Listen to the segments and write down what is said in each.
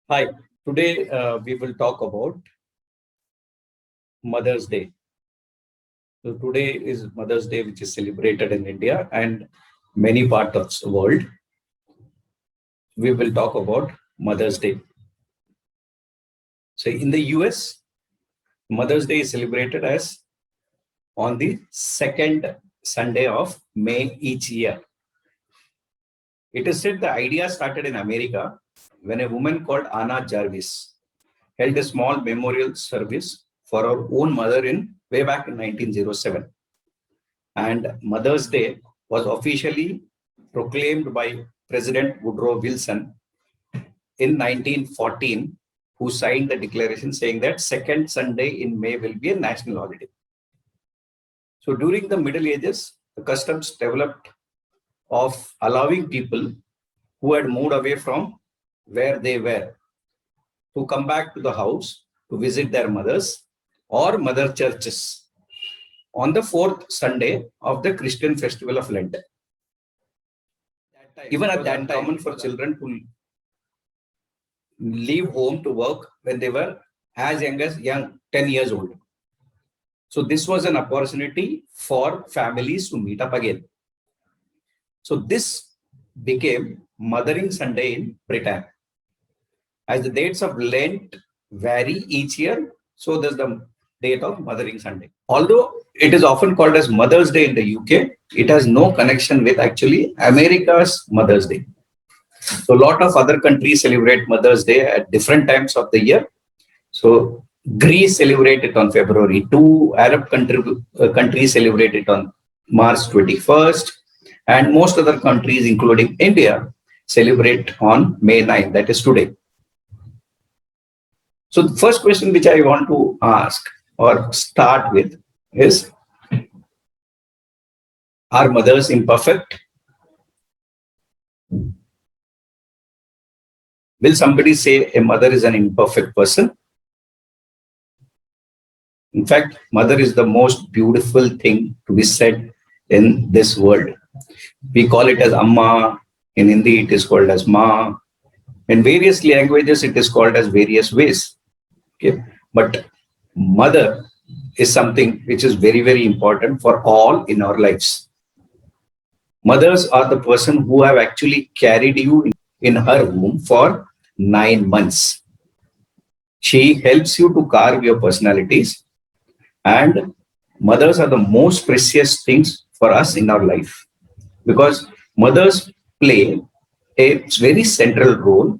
Hi, today we will talk about Mother's Day. So today is Mother's Day, which is celebrated in India and many parts of the world. We will talk about Mother's Day. So in the US, Mother's Day is celebrated as on the second Sunday of May each year. It is said the idea started in America when a woman called Anna Jarvis held a small memorial service for her own mother in way back in 1907. And Mother's Day was officially proclaimed by President Woodrow Wilson in 1914, who signed the declaration saying that second Sunday in May will be a national holiday. So during the Middle Ages, the customs developed of allowing people who had moved away from where they were to come back to the house to visit their mothers or mother churches on the fourth Sunday of the Christian festival of Lent. Even at that time, common for children to leave home to work when they were as young as 10 years old. So this was an opportunity for families to meet up again. So this became Mothering Sunday in Britain. As the dates of Lent vary each year, so does the date of Mothering Sunday. Although it is often called as Mother's Day in the UK, it has no connection with actually America's Mother's Day. So a lot of other countries celebrate Mother's Day at different times of the year. So Greece celebrate it on February 2, Arab countries celebrate it on March 21st, and most other countries, including India, celebrate on May 9, that is today. So the first question which I want to ask or start with is, are mothers imperfect? Will somebody say a mother is an imperfect person? In fact, mother is the most beautiful thing to be said in this world. We call it as Amma. In Hindi, it is called as Ma. In various languages, it is called as various ways. Okay? But mother is something which is very, very important for all in our lives. Mothers are the person who have actually carried you in her womb for 9 months. She helps you to carve your personalities, and mothers are the most precious things for us in our life, because mothers play a very central role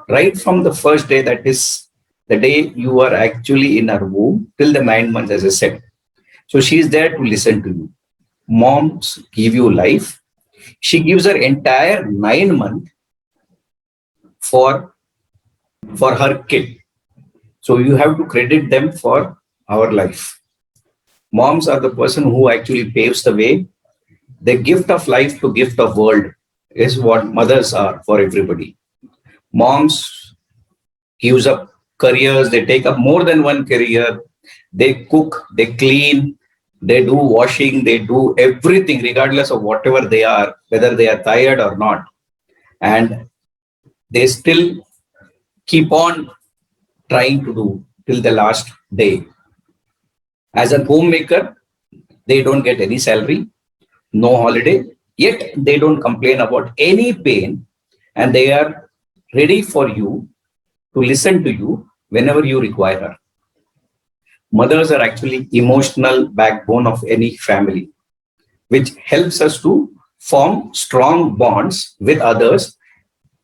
right from the first day, that is the day you are actually in her womb, till the 9 months, as I said. So she is there to listen to you. Moms give you life. She gives her entire 9 months for her kid. So you have to credit them for our life. Moms are the person who actually paves the way. The gift of life to gift of world is what mothers are for everybody. Moms gives up careers. They take up more than one career. They cook, they clean, they do washing, they do everything regardless of whatever they are, whether they are tired or not. And they still keep on trying to do till the last day. As a homemaker, they don't get any salary, no holiday, yet they don't complain about any pain, and they are ready for you to listen to you whenever you require her. Mothers are actually emotional backbone of any family, which helps us to form strong bonds with others,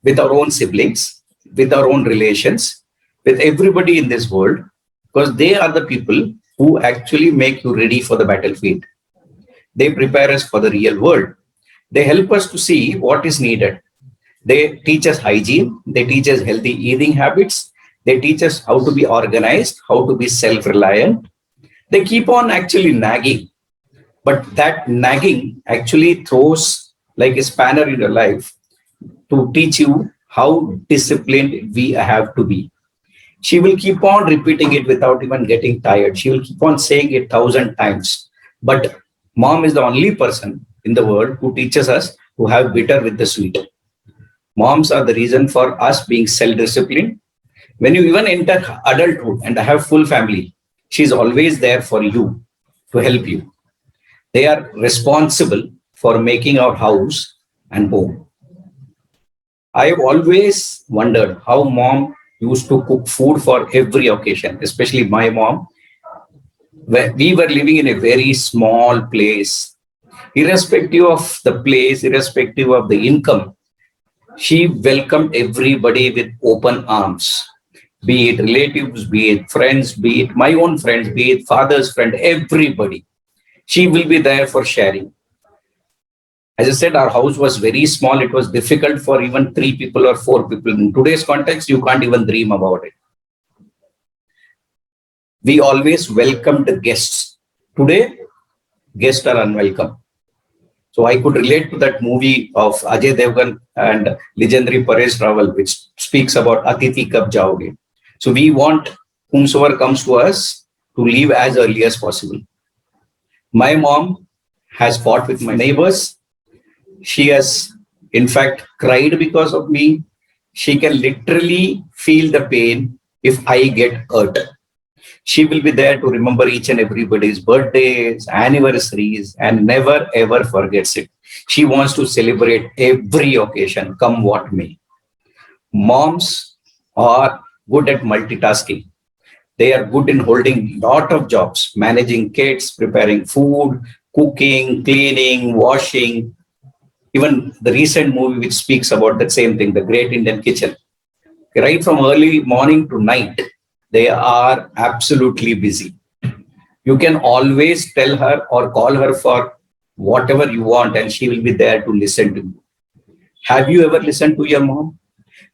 with our own siblings, with our own relations, with everybody in this world, because they are the people who actually make you ready for the battlefield. They prepare us for the real world. They help us to see what is needed. They teach us hygiene. They teach us healthy eating habits. They teach us how to be organized, how to be self-reliant. They keep on actually nagging. But that nagging actually throws like a spanner in your life to teach you how disciplined we have to be. She will keep on repeating it without even getting tired. She will keep on saying it 1,000 times. But mom is the only person in the world who teaches us to have bitter with the sweet. Moms are the reason for us being self-disciplined. When you even enter adulthood and have full family, she's always there for you to help you. They are responsible for making our house and home. I have always wondered how mom used to cook food for every occasion, especially my mom. We were living in a very small place. Irrespective of the place, irrespective of the income, she welcomed everybody with open arms, be it relatives, be it friends, be it my own friends, be it father's friend, everybody. She will be there for sharing. As I said, our house was very small. It was difficult for even 3 people or 4 people. In today's context, you can't even dream about it. We always welcomed the guests. Today, guests are unwelcome. So I could relate to that movie of Ajay Devgan and legendary Paresh Rawal, which speaks about Atithi Kab Jaoge. So we want whomsoever comes to us to leave as early as possible. My mom has fought with my neighbors. She has, in fact, cried because of me. She can literally feel the pain if I get hurt. She will be there to remember each and everybody's birthdays, anniversaries, and never ever forgets it. She wants to celebrate every occasion, come what may. Moms are good at multitasking. They are good in holding lot of jobs, managing kids, preparing food, cooking, cleaning, washing. Even the recent movie which speaks about that same thing, The Great Indian Kitchen. Right from early morning to night, they are absolutely busy. You can always tell her or call her for whatever you want, and she will be there to listen to you. Have you ever listened to your mom?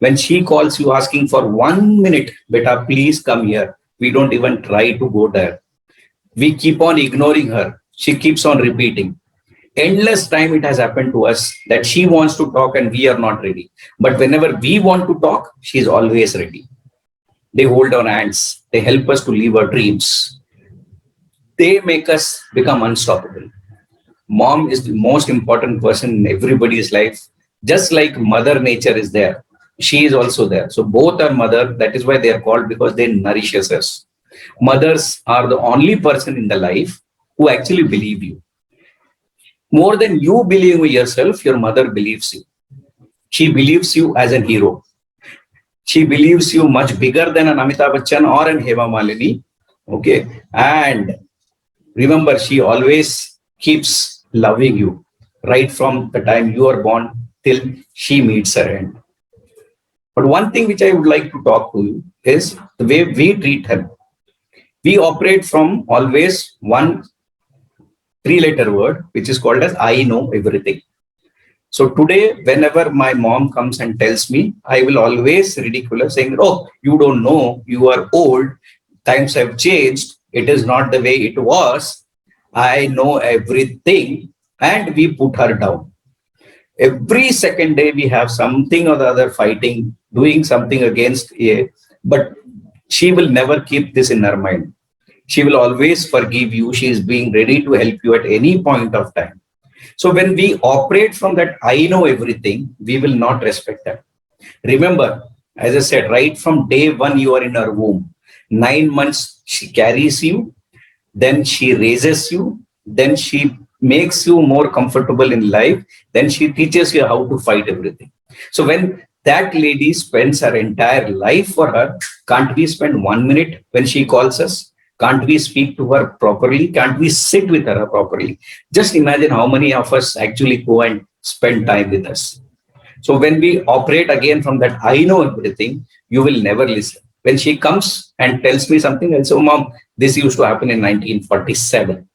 When she calls you asking for 1 minute, beta, please come here. We don't even try to go there. We keep on ignoring her. She keeps on repeating. Endless time it has happened to us that she wants to talk and we are not ready. But whenever we want to talk, she is always ready. They hold our hands. They help us to live our dreams. They make us become unstoppable. Mom is the most important person in everybody's life. Just like Mother Nature is there, she is also there. So both are mother. That is why they are called, because they nourishes us. Mothers are the only person in the life who actually believe you. More than you believe in yourself, your mother believes you. She believes you as a hero. She believes you much bigger than an Amitabh Bachchan or an Hema Malini. Okay. And remember, she always keeps loving you right from the time you are born till she meets her end. But one thing which I would like to talk to you is the way we treat her. We operate from always one 3-letter word, which is called as I know everything. So today, whenever my mom comes and tells me, I will always ridicule her, saying, oh, you don't know, you are old, times have changed, it is not the way it was. I know everything. And we put her down. Every second day, we have something or the other fighting, doing something against a, but she will never keep this in her mind. She will always forgive you. She is being ready to help you at any point of time. So when we operate from that, I know everything, we will not respect that. Remember, as I said, right from day one, you are in her womb. 9 months, she carries you, then she raises you, then she makes you more comfortable in life, then she teaches you how to fight everything. So when that lady spends her entire life for her, can't we spend 1 minute when she calls us? Can't we speak to her properly? Can't we sit with her properly? Just imagine how many of us actually go and spend time with us. So when we operate again from that, I know everything, you will never listen. When she comes and tells me something, I'll say, oh, mom, this used to happen in 1947.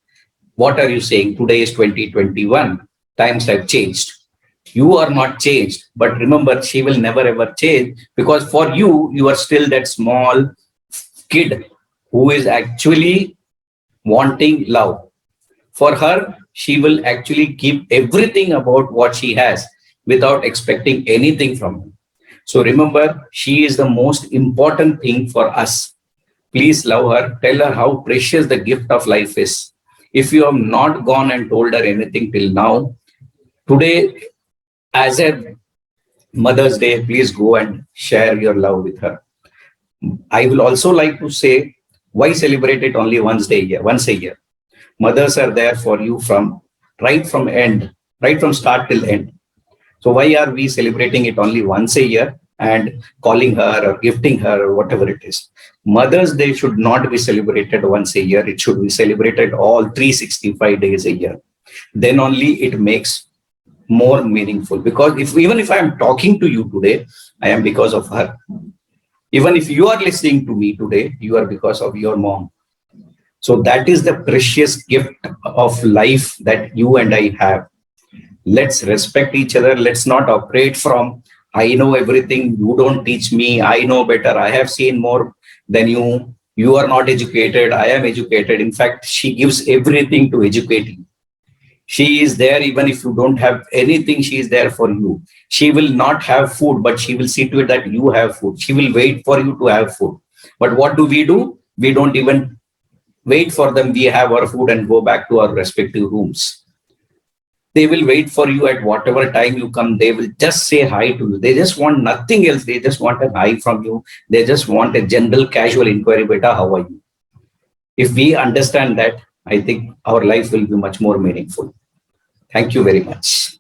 What are you saying? Today is 2021. Times have changed. You are not changed. But remember, she will never ever change, because for you, you are still that small kid who is actually wanting love. For her, she will actually keep everything about what she has without expecting anything from you. So remember, she is the most important thing for us. Please love her. Tell her how precious the gift of life is. If you have not gone and told her anything till now, today, as a Mother's Day, please go and share your love with her. I will also like to say, why celebrate it only once a year? Mothers are there for you from right from end, right from start till end. So why are we celebrating it only once a year and calling her or gifting her or whatever it is? Mother's Day should not be celebrated once a year. It should be celebrated all 365 days a year. Then only it makes more meaningful. Because if even if I am talking to you today, I am because of her. Even if you are listening to me today, you are because of your mom. So that is the precious gift of life that you and I have. Let's respect each other. Let's not operate from, I know everything, you don't teach me, I know better, I have seen more than you are not educated, I am educated. In fact, she gives everything to educate you. She is there even if you don't have anything, she is there for you. She will not have food, but she will see to it that you have food. She will wait for you to have food. But what do? We don't even wait for them. We have our food and go back to our respective rooms. They will wait for you at whatever time you come. They will just say hi to you. They just want nothing else. They just want a hi from you. They just want a general casual inquiry, beta, how are you? If we understand that, I think our life will be much more meaningful. Thank you very much.